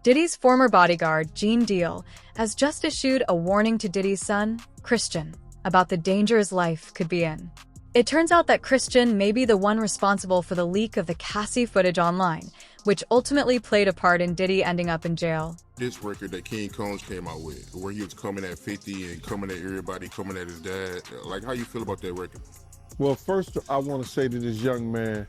Diddy's former bodyguard, Gene Deal, has just issued a warning to Diddy's son, Christian, about the danger his life could be in. It turns out that Christian may be the one responsible for the leak of the Cassie footage online, which ultimately played a part in Diddy ending up in jail. This record that King Combs came out with, where he was coming at 50 and coming at everybody, coming at his dad. Like, how you feel about that record? Well, first, I want to say to this young man,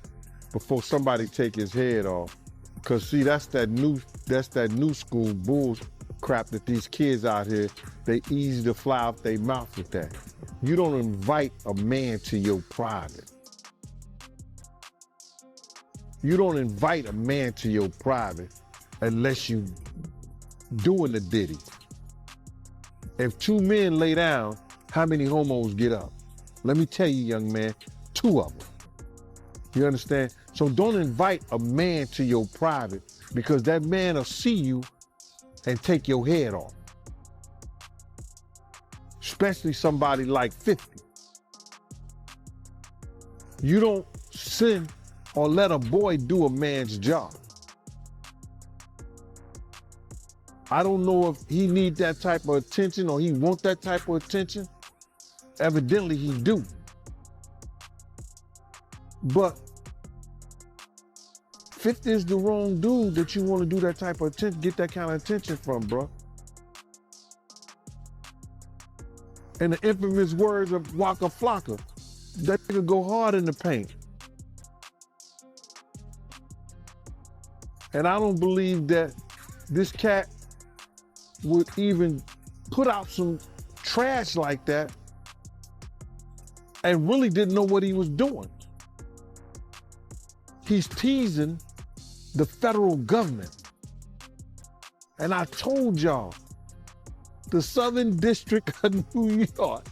before somebody take his head off, because see, that's that new school bull crap that these kids out here, they easy to fly out their mouth with that. You don't invite a man to your private. You don't invite a man to your private unless you doing the Diddy. If two men lay down, how many homos get up? Let me tell you, young man, 2 of them. You understand? So don't invite a man to your private, because that man will see you and take your head off. Especially somebody like 50. You don't send or let a boy do a man's job. I don't know if he need that type of attention or he want that type of attention. Evidently he do. But 50 is the wrong dude that you want to do that type of attention, get that kind of attention from, bro. In the infamous words of Waka Flocka, that nigga go hard in the paint. And I don't believe that this cat would even put out some trash like that and really didn't know what he was doing. He's teasing the federal government. And I told y'all, the Southern District of New York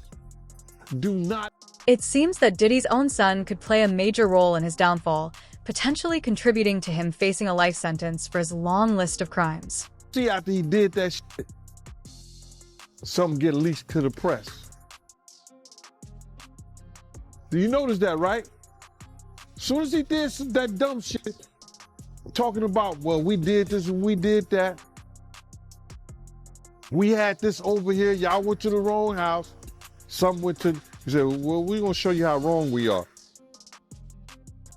do not. It seems that Diddy's own son could play a major role in his downfall, potentially contributing to him facing a life sentence for his long list of crimes. See, after he did that shit, something get leaked to the press. Do you notice that, right? Soon as he did that dumb shit, talking about, well, we did this and we did that. We had this over here, y'all went to the wrong house. Some went to, he said, well, we're gonna show you how wrong we are.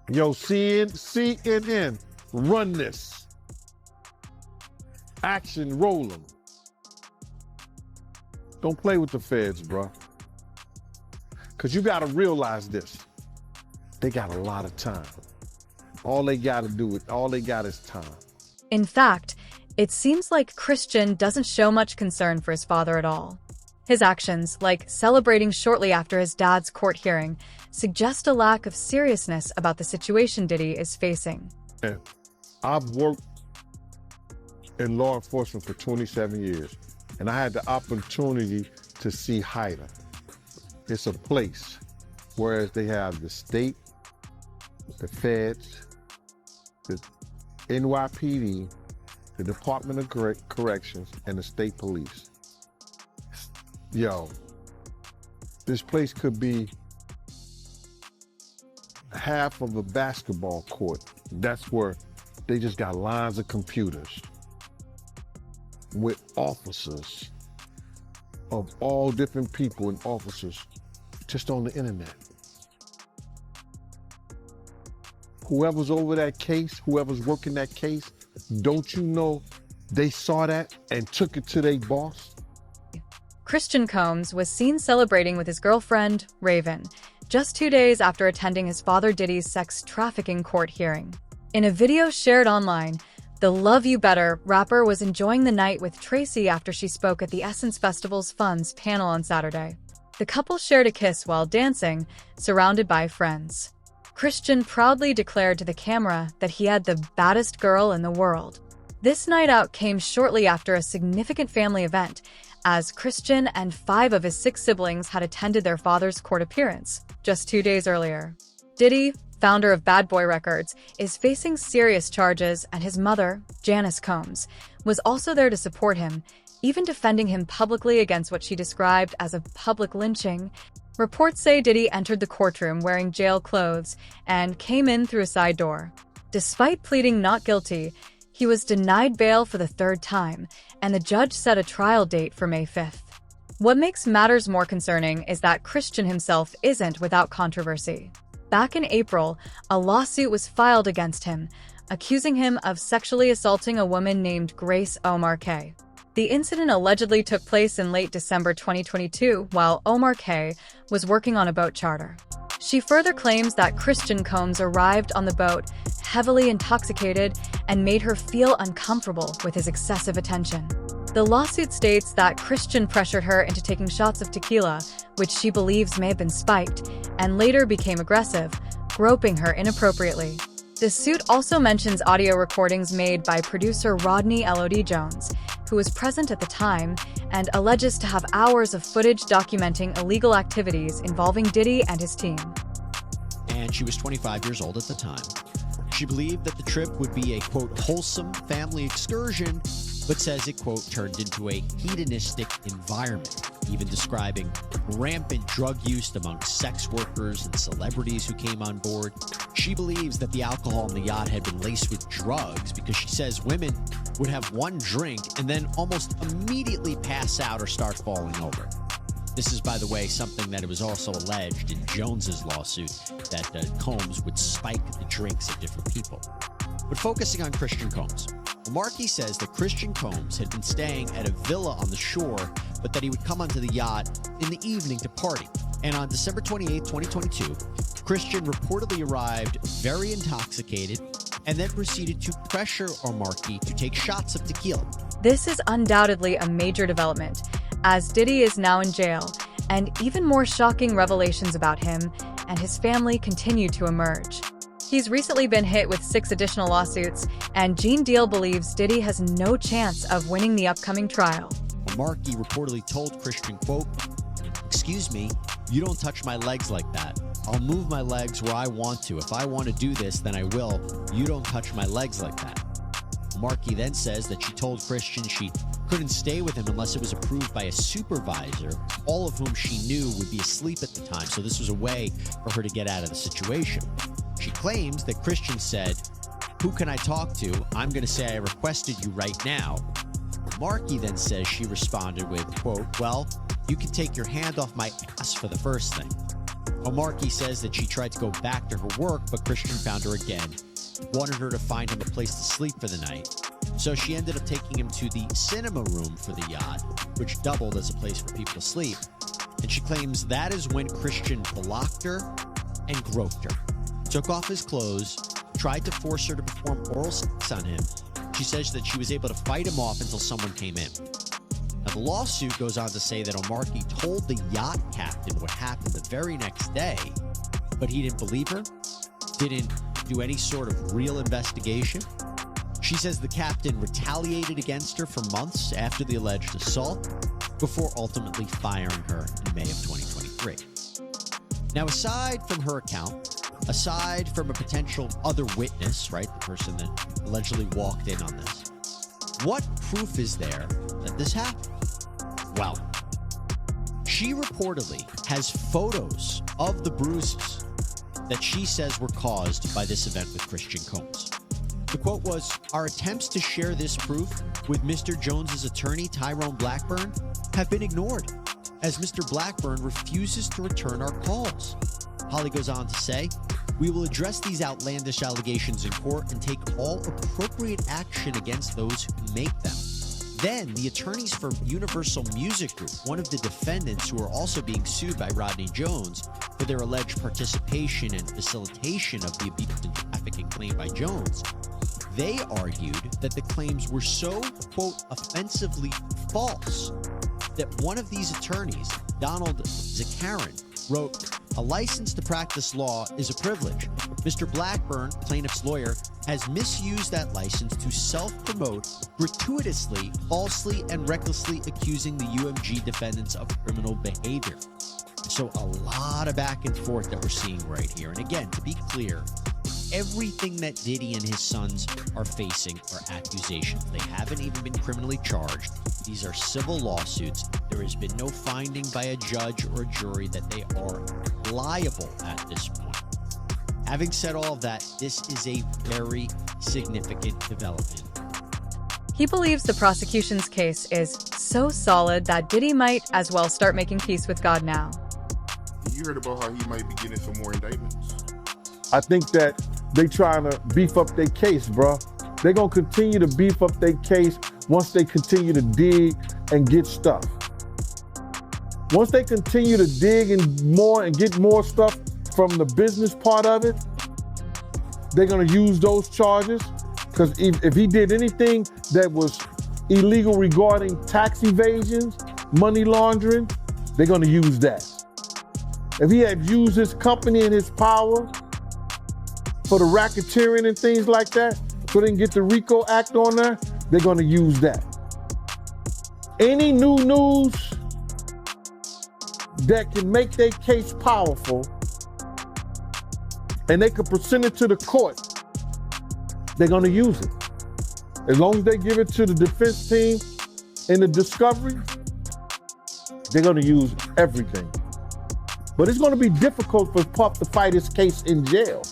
Yo, CNN, run this. Action, roll 'em. Don't play with the feds, bro. Because you got to realize this. They got a lot of time. All they got is time. In fact, it seems like Christian doesn't show much concern for his father at all. His actions, like celebrating shortly after his dad's court hearing, suggest a lack of seriousness about the situation Diddy is facing. Yeah. I've worked in law enforcement for 27 years, and I had the opportunity to see HIDA. It's a place where they have the state, the feds, the NYPD, the Department of Corrections, and the state police. Yo, this place could be half of a basketball court. That's where they just got lines of computers with officers of all different people and officers just on the internet. Whoever's over that case, whoever's working that case, don't you know they saw that and took it to their boss? Christian Combs was seen celebrating with his girlfriend, Raven, just 2 days after attending his father Diddy's sex trafficking court hearing. In a video shared online, the Love You Better rapper was enjoying the night with Tracy after she spoke at the Essence Festival's Funds panel on Saturday. The couple shared a kiss while dancing, surrounded by friends. Christian proudly declared to the camera that he had the baddest girl in the world. This night out came shortly after a significant family event, as Christian and 5 of his 6 siblings had attended their father's court appearance just 2 days earlier. Diddy, founder of Bad Boy Records, is facing serious charges, and his mother, Janice Combs, was also there to support him, even defending him publicly against what she described as a public lynching. Reports say Diddy entered the courtroom wearing jail clothes and came in through a side door. Despite pleading not guilty, He was denied bail for the third time, and the judge set a trial date for May 5th. What makes matters more concerning is that Christian himself isn't without controversy. Back in April, a lawsuit was filed against him, accusing him of sexually assaulting a woman named Grace Omar K. The incident allegedly took place in late December 2022 while Omar K. was working on a boat charter. She further claims that Christian Combs arrived on the boat heavily intoxicated and made her feel uncomfortable with his excessive attention. The lawsuit states that Christian pressured her into taking shots of tequila, which she believes may have been spiked, and later became aggressive, groping her inappropriately. The suit also mentions audio recordings made by producer Rodney L.O.D. Jones, who was present at the time, and alleges to have hours of footage documenting illegal activities involving Diddy and his team. And she was 25 years old at the time. She believed that the trip would be a, quote, wholesome family excursion, but says it, quote, turned into a hedonistic environment, even describing rampant drug use among sex workers and celebrities who came on board. She believes that the alcohol on the yacht had been laced with drugs because she says women would have one drink and then almost immediately pass out or start falling over. This is, by the way, something that it was also alleged in Jones's lawsuit, that Combs would spike the drinks of different people. But focusing on Christian Combs, Markey says that Christian Combs had been staying at a villa on the shore, but that he would come onto the yacht in the evening to party. And on December 28, 2022, Christian reportedly arrived very intoxicated and then proceeded to pressure Markey to take shots of tequila. This is undoubtedly a major development, as Diddy is now in jail, and even more shocking revelations about him and his family continue to emerge. He's recently been hit with 6 additional lawsuits, and Gene Deal believes Diddy has no chance of winning the upcoming trial. Markey reportedly told Christian, quote, "Excuse me, you don't touch my legs like that. I'll move my legs where I want to. If I want to do this, then I will. You don't touch my legs like that." Markey then says that she told Christian she couldn't stay with him unless it was approved by a supervisor, all of whom she knew would be asleep at the time, so this was a way for her to get out of the situation. She claims that Christian said, "Who can I talk to? I'm going to say I requested you right now." Markey then says she responded with, quote, "Well, you can take your hand off my ass for the first thing." Markey says that she tried to go back to her work, but Christian found her again, wanted her to find him a place to sleep for the night. So she ended up taking him to the cinema room for the yacht, which doubled as a place for people to sleep. And she claims that is when Christian blocked her and groped her, took off his clothes, tried to force her to perform oral sex on him. She says that she was able to fight him off until someone came in. Now, the lawsuit goes on to say that Markey told the yacht captain what happened the very next day, but he didn't believe her, didn't do any sort of real investigation. She says the captain retaliated against her for months after the alleged assault, before ultimately firing her in May of 2023. Now, aside from her account, aside from a potential other witness, right, the person that allegedly walked in on this, what proof is there that this happened? Well, she reportedly has photos of the bruises that she says were caused by this event with Christian Combs. The quote was, "Our attempts to share this proof with Mr. Jones's attorney, Tyrone Blackburn, have been ignored, as Mr. Blackburn refuses to return our calls." Holly goes on to say, "We will address these outlandish allegations in court and take all appropriate action against those who make them." Then, the attorneys for Universal Music Group, one of the defendants who are also being sued by Rodney Jones for their alleged participation and facilitation of the abuse and trafficking claimed by Jones, they argued that the claims were so, quote, offensively false that one of these attorneys, Donald Zakarin, wrote, "A license to practice law is a privilege. Mr. Blackburn, plaintiff's lawyer, has misused that license to self-promote, gratuitously, falsely, and recklessly accusing the UMG defendants of criminal behavior." So a lot of back and forth that we're seeing right here. And again, to be clear, everything that Diddy and his sons are facing are accusations. They haven't even been criminally charged. These are civil lawsuits. There has been no finding by a judge or a jury that they are liable at this point. Having said all of that, this is a very significant development He believes the prosecution's case is so solid that Diddy might as well start making peace with God now. You heard about how he might be getting some more indictments? I think that they trying to beef up their case, bro. They're gonna continue to beef up their case once they continue to dig and get stuff. Once they continue to dig and get more stuff from the business part of it, they're gonna use those charges. Because if he did anything that was illegal regarding tax evasions, money laundering, they're gonna use that. If he had used his company and his power for the racketeering and things like that, so they can get the RICO Act on there, they're gonna use that. Any new news that can make their case powerful and they can present it to the court, they're gonna use it. As long as they give it to the defense team in the discovery, they're gonna use everything. But it's gonna be difficult for Puff to fight his case in jail.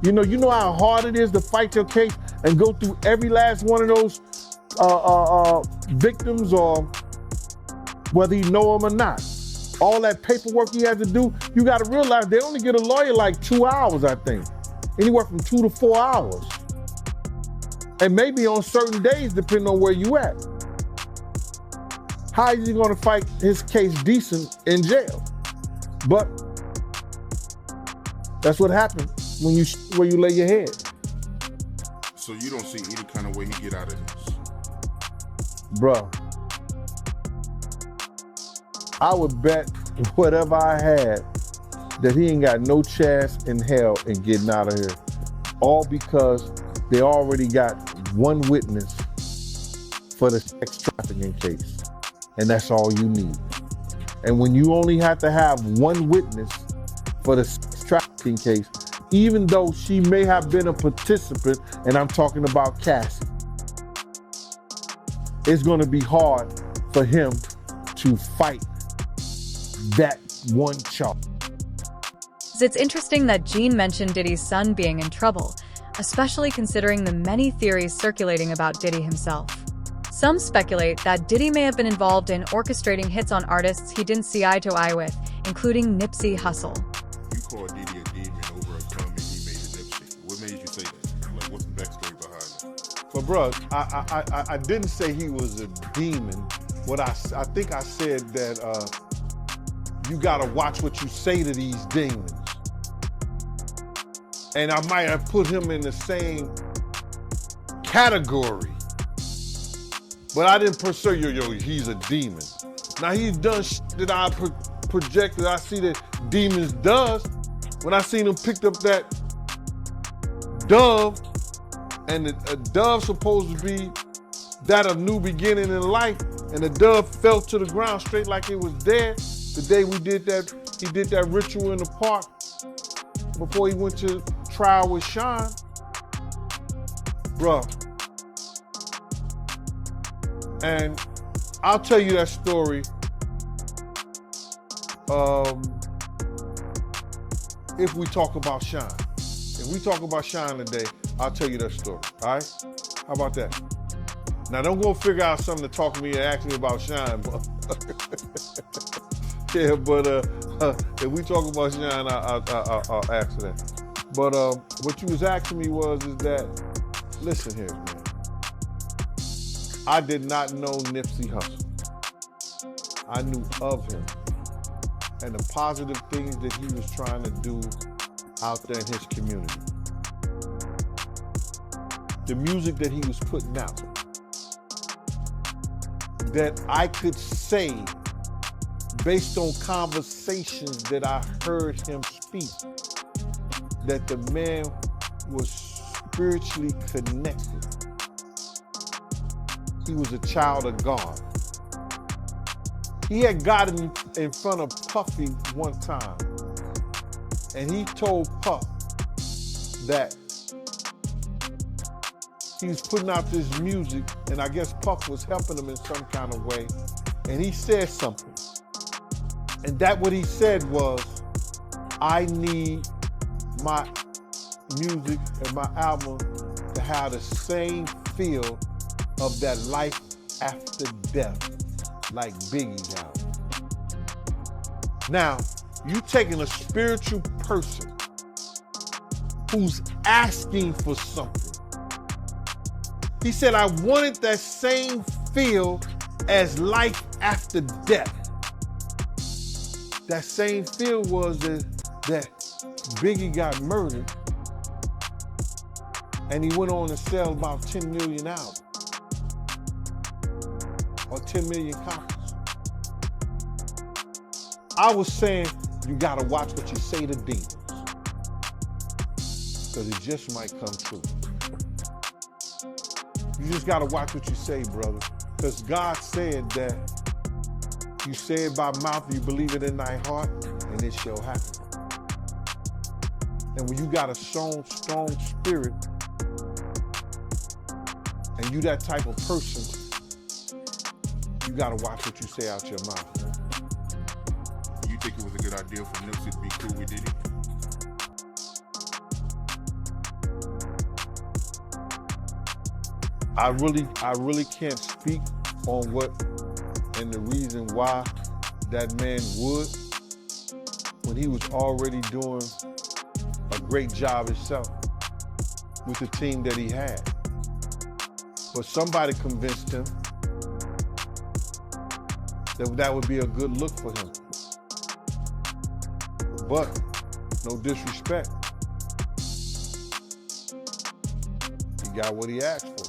You know how hard it is to fight your case and go through every last one of those victims, or whether you know them or not. All that paperwork he had to do, you gotta realize they only get a lawyer like 2 hours, I think. Anywhere from 2 to 4 hours. And maybe on certain days, depending on where you at. How is he gonna fight his case decent in jail? But that's what happens where you lay your head. So you don't see any kind of way he get out of this? Bruh, I would bet whatever I had that he ain't got no chance in hell in getting out of here. All because they already got one witness for the sex trafficking case. And that's all you need. And when you only have to have one witness for the sex trafficking case, even though she may have been a participant, and I'm talking about Cassie, it's gonna be hard for him to fight that one charge. It's interesting that Gene mentioned Diddy's son being in trouble, especially considering the many theories circulating about Diddy himself. Some speculate that Diddy may have been involved in orchestrating hits on artists he didn't see eye to eye with, including Nipsey Hussle. You called Diddy a demon over a comment he made to Nipsey. What made you say that? Like, what's the backstory behind it? But bro, I didn't say he was a demon. I think I said that you gotta watch what you say to these demons. And I might have put him in the same category. But I didn't per se, he's a demon. Now he's done that I projected, I see that demons does. When I seen him picked up that dove, and the dove supposed to be that of new beginning in life, and the dove fell to the ground straight like it was dead. The day he did that ritual in the park before he went to trial with Sean. Bruh. And I'll tell you that story if we talk about Sean. If we talk about Sean today, I'll tell you that story, all right? How about that? Now don't go figure out something to talk to me and ask me about Sean, but yeah, but if we talk about Sean, I'll ask that. But what you was asking me is that, listen here, man. I did not know Nipsey Hussle. I knew of him and the positive things that he was trying to do out there in his community. The music that he was putting out, that I could say, based on conversations that I heard him speak, that the man was spiritually connected. He was a child of God. He had gotten in front of Puffy one time, and he told Puff that he was putting out this music, and I guess Puff was helping him in some kind of way, and he said something. And that what he said was, I need my music and my album to have the same feel of that life after death like Biggie got. Now, you taking a spiritual person who's asking for something. He said, I wanted that same feel as life after death. That same feel was that Biggie got murdered and he went on to sell about 10 million albums or 10 million copies. I was saying, you gotta watch what you say to demons, because it just might come true. You just gotta watch what you say, brother, because God said that you say it by mouth, you believe it in thy heart, and it shall happen. And when you got a strong spirit, and you that type of person, you gotta watch what you say out your mouth. You think it was a good idea for Nipsey to be cool with Diddy? I really can't speak on what and the reason why that man would, when he was already doing a great job himself with the team that he had. But somebody convinced him that that would be a good look for him. But, no disrespect, he got what he asked for.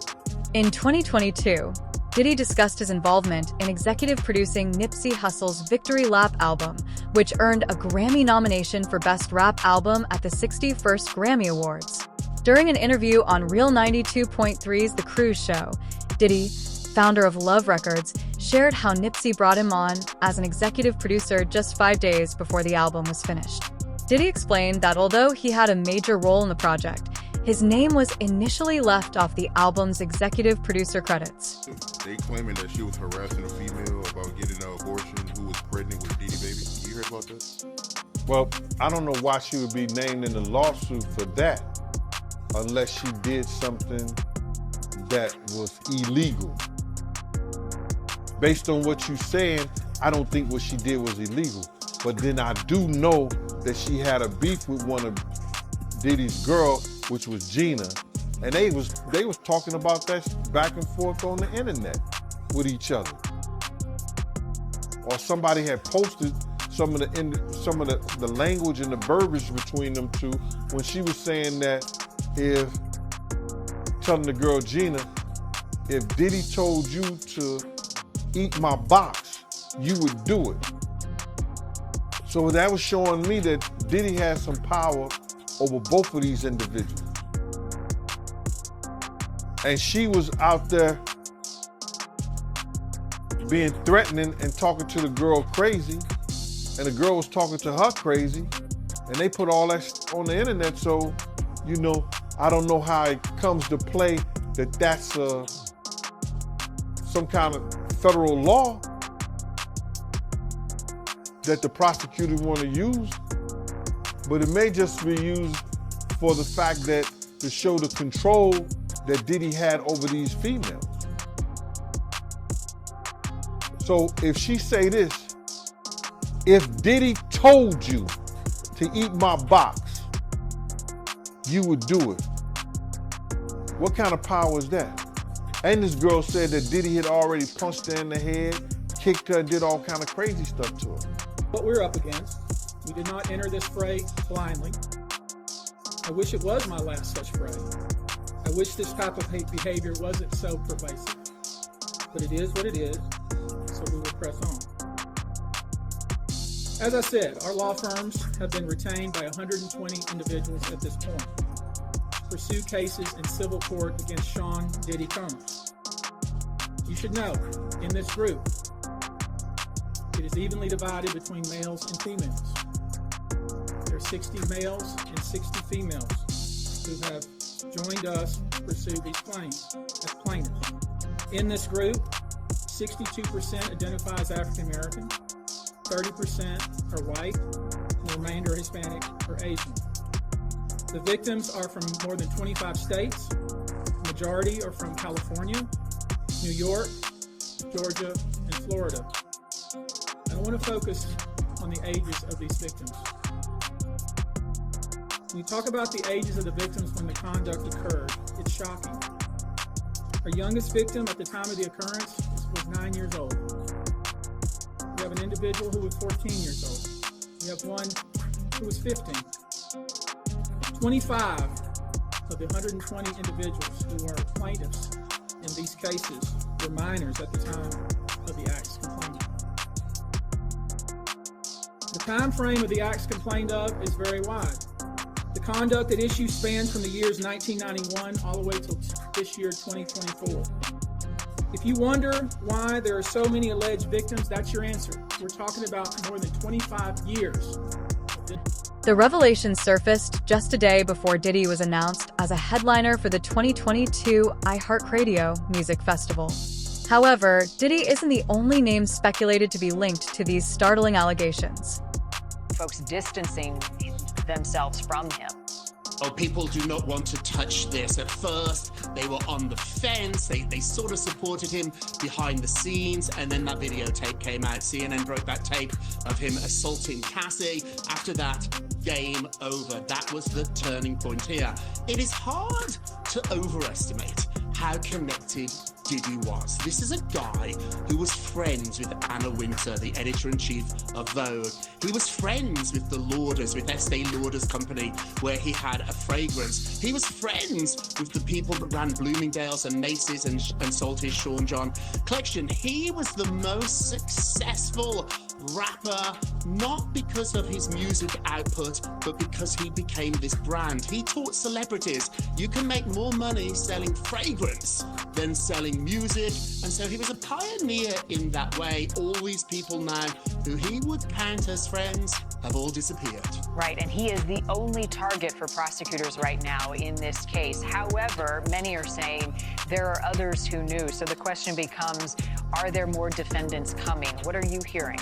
In 2022, Diddy discussed his involvement in executive producing Nipsey Hussle's Victory Lap album, which earned a Grammy nomination for Best Rap Album at the 61st Grammy Awards. During an interview on Real 92.3's The Cruise Show, Diddy, founder of Love Records, shared how Nipsey brought him on as an executive producer just 5 days before the album was finished. Diddy explained that although he had a major role in the project, his name was initially left off the album's executive producer credits. They claiming that she was harassing a female about getting an abortion who was pregnant with Diddy baby. You heard about that? Well, I don't know why she would be named in the lawsuit for that, unless she did something that was illegal. Based on what you're saying, I don't think what she did was illegal. But then I do know that she had a beef with one of Diddy's girl, which was Gina, and they was talking about that back and forth on the internet with each other. Or somebody had posted some of the language and the verbiage between them two when she was saying that telling the girl Gina, if Diddy told you to eat my box, you would do it. So that was showing me that Diddy had some power over both of these individuals. And she was out there being threatening and talking to the girl crazy, and the girl was talking to her crazy, and they put all that on the internet. So, you know, I don't know how it comes to play that that's some kind of federal law that the prosecutors want to use, but it may just be used for the fact that to show the control that Diddy had over these females. So if she say this, if Diddy told you to eat my box, you would do it. What kind of power is that? And this girl said that Diddy had already punched her in the head, kicked her, and did all kind of crazy stuff to her. What we're up against, we did not enter this fray blindly. I wish it was my last such fray. I wish this type of hate behavior wasn't so pervasive. But it is what it is, so we will press on. As I said, our law firms have been retained by 120 individuals at this point to pursue cases in civil court against Sean Diddy Combs. You should know, in this group, it is evenly divided between males and females. There are 60 males and 60 females who have joined us to pursue these claims as plaintiffs. In this group, 62% identify as African American, 30% are white, and the remainder are Hispanic or Asian. The victims are from more than 25 states. The majority are from California, New York, Georgia, and Florida. I want to focus on the ages of these victims. When you talk about the ages of the victims when the conduct occurred, it's shocking. Our youngest victim at the time of the occurrence was 9 years old. We have an individual who was 14 years old. We have one who was 15. 25 of the 120 individuals who were plaintiffs in these cases were minors at the time of the acts complained of. The time frame of the acts complained of is very wide. The conduct at issue spans from the years 1991 all the way till this year, 2024. If you wonder why there are so many alleged victims, that's your answer. We're talking about more than 25 years. The revelation surfaced just a day before Diddy was announced as a headliner for the 2022 iHeartRadio Music Festival. However, Diddy isn't the only name speculated to be linked to these startling allegations. Folks distancing themselves from him. Oh, people do not want to touch this. At first, they were on the fence. They sort of supported him behind the scenes, and then that videotape came out. CNN broke that tape of him assaulting Cassie. After that, game over. That was the turning point here. It is hard to overestimate how connected Diddy was. This is a guy who was friends with Anna Wintour, the editor-in-chief of Vogue. He was friends with the Lauders, with Estee Lauder's company, where he had a fragrance. He was friends with the people that ran Bloomingdale's and Macy's and sold his Sean John collection. He was the most successful rapper, not because of his music output, but because he became this brand. He taught celebrities you can make more money selling fragrance than selling music, and so he was a pioneer in that way. All these people now who he would count as friends have all disappeared. Right, and he is the only target for prosecutors right now in this case. However, many are saying there are others who knew. So the question becomes, are there more defendants coming? What are you hearing?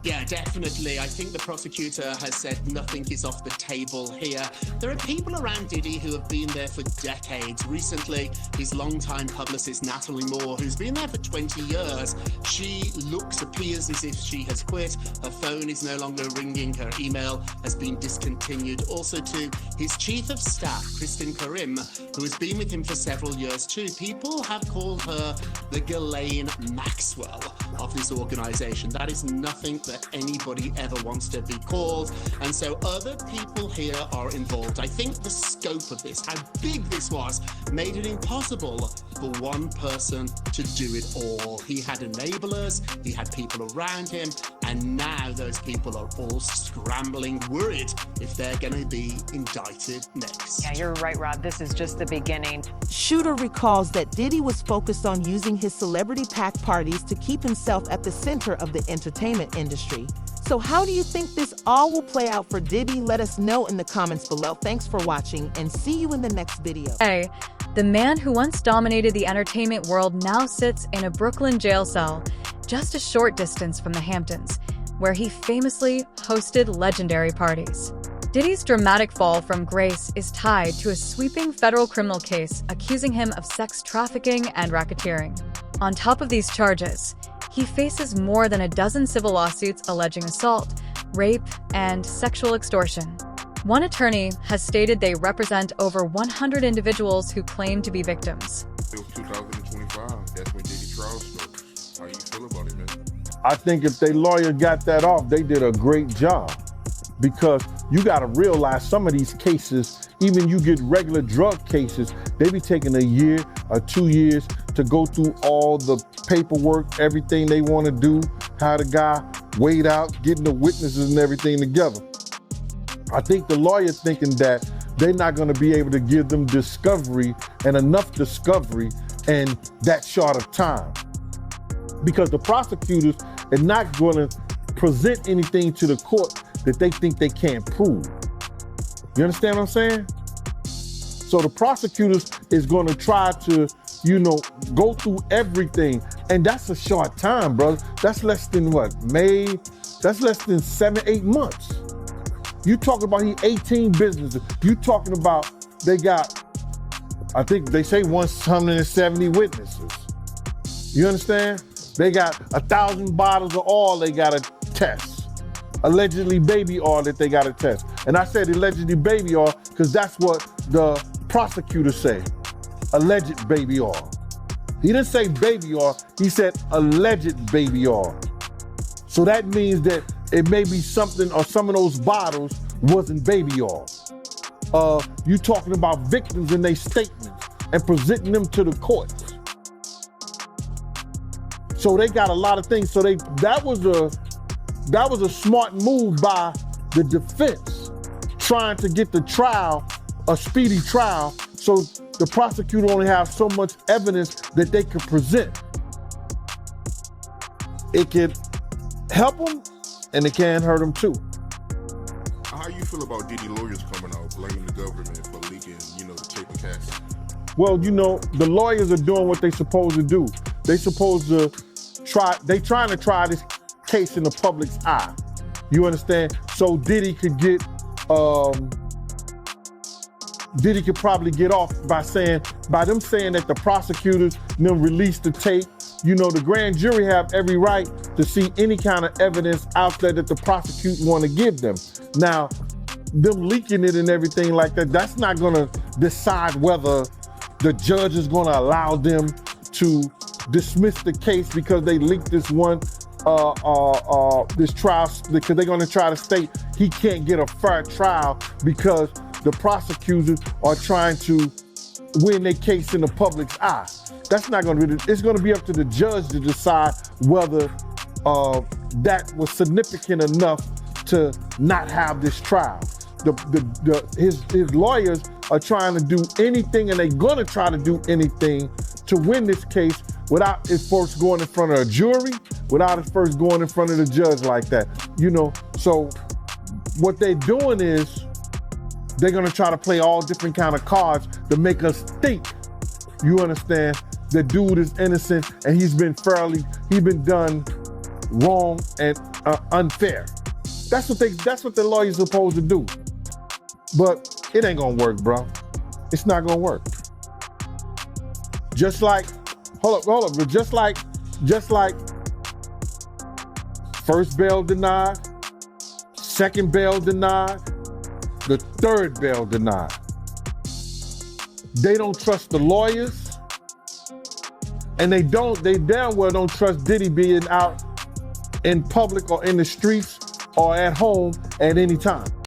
Yeah, definitely. I think the prosecutor has said nothing is off the table here. There are people around Diddy who have been there for decades. Recently, his longtime publicist, Natalie Moore, who's been there for 20 years, she appears as if she has quit. Her phone is no longer ringing. Her email has been discontinued. Also to his chief of staff, Kristen Karim, who has been with him for several years too. People have called her the Ghislaine Maxwell of this organization. That is nothing that anybody ever wants to be called, and so other people here are involved. I think the scope of this, how big this was, made it impossible for one person to do it all. He had enablers, he had people around him, and now those people are all scrambling, worried if they're going to be indicted next. Yeah, you're right, Rob. This is just the beginning. Shooter recalls that Diddy was focused on using his celebrity-packed parties to keep himself at the center of the entertainment industry. So how do you think this all will play out for Diddy? Let us know in the comments below. Thanks for watching, and see you in the next video. Hey, the man who once dominated the entertainment world now sits in a Brooklyn jail cell, just a short distance from the Hamptons, where he famously hosted legendary parties. Diddy's dramatic fall from grace is tied to a sweeping federal criminal case accusing him of sex trafficking and racketeering. On top of these charges, he faces more than a dozen civil lawsuits alleging assault, rape, and sexual extortion. One attorney has stated they represent over 100 individuals who claim to be victims. It was 2025. That's when Diddy trial started. How you feel about it, man? I think if their lawyer got that off, they did a great job. Because you got to realize some of these cases, even you get regular drug cases, they be taking a year or 2 years to go through all the paperwork, everything they want to do, how the guy weighed out, getting the witnesses and everything together. I think the lawyer thinking that they're not going to be able to give them discovery and enough discovery in that short of time. Because the prosecutors are not going to present anything to the court that they think they can't prove. You understand what I'm saying? So the prosecutors is going to try to, go through everything. And that's a short time, brother. That's less than what, May? That's less than 7-8 months. You talking about 18 businesses. You talking about they got I think they say 170 witnesses. You understand? They got 1,000 bottles of oil they gotta test. Allegedly baby oil that they gotta test. And I said allegedly baby oil because that's what the prosecutor said. Alleged baby oil. He didn't say baby oil, he said alleged baby oil. So that means that it may be something, or some of those bottles wasn't baby oil. You talking about victims in their statements and presenting them to the courts. So they got a lot of things. So that was a smart move by the defense, trying to get the trial, a speedy trial, so the prosecutor only have so much evidence that they could present. It could help them, and it can hurt them too. How you feel about Diddy lawyers coming out blaming the government for leaking, the tape of cash? Well, the lawyers are doing what they supposed to do. They supposed to trying to try this case in the public's eye. You understand? So Diddy could probably get off by them saying that the prosecutors released the tape. The grand jury have every right to see any kind of evidence out there that the prosecutor want to give them. Now, them leaking it and everything like that, that's not gonna decide whether the judge is gonna allow them to dismiss the case because they leaked this this trial, because they're gonna try to state he can't get a fair trial because the prosecutors are trying to win their case in the public's eye. That's not gonna be, it's gonna be up to the judge to decide whether that was significant enough to not have this trial. His lawyers are trying to do anything, and they're gonna try to do anything to win this case without it first going in front of a jury, without it first going in front of the judge like that. So what they're doing is they're gonna try to play all different kind of cards to make us think, you understand, the dude is innocent and he's been done wrong and unfair. That's what the lawyer's supposed to do. But it ain't gonna work, bro. It's not gonna work. Just like, hold up, but just like first bail denied, second bail denied, the third bail denied. They don't trust the lawyers, and they damn well don't trust Diddy being out in public or in the streets or at home at any time.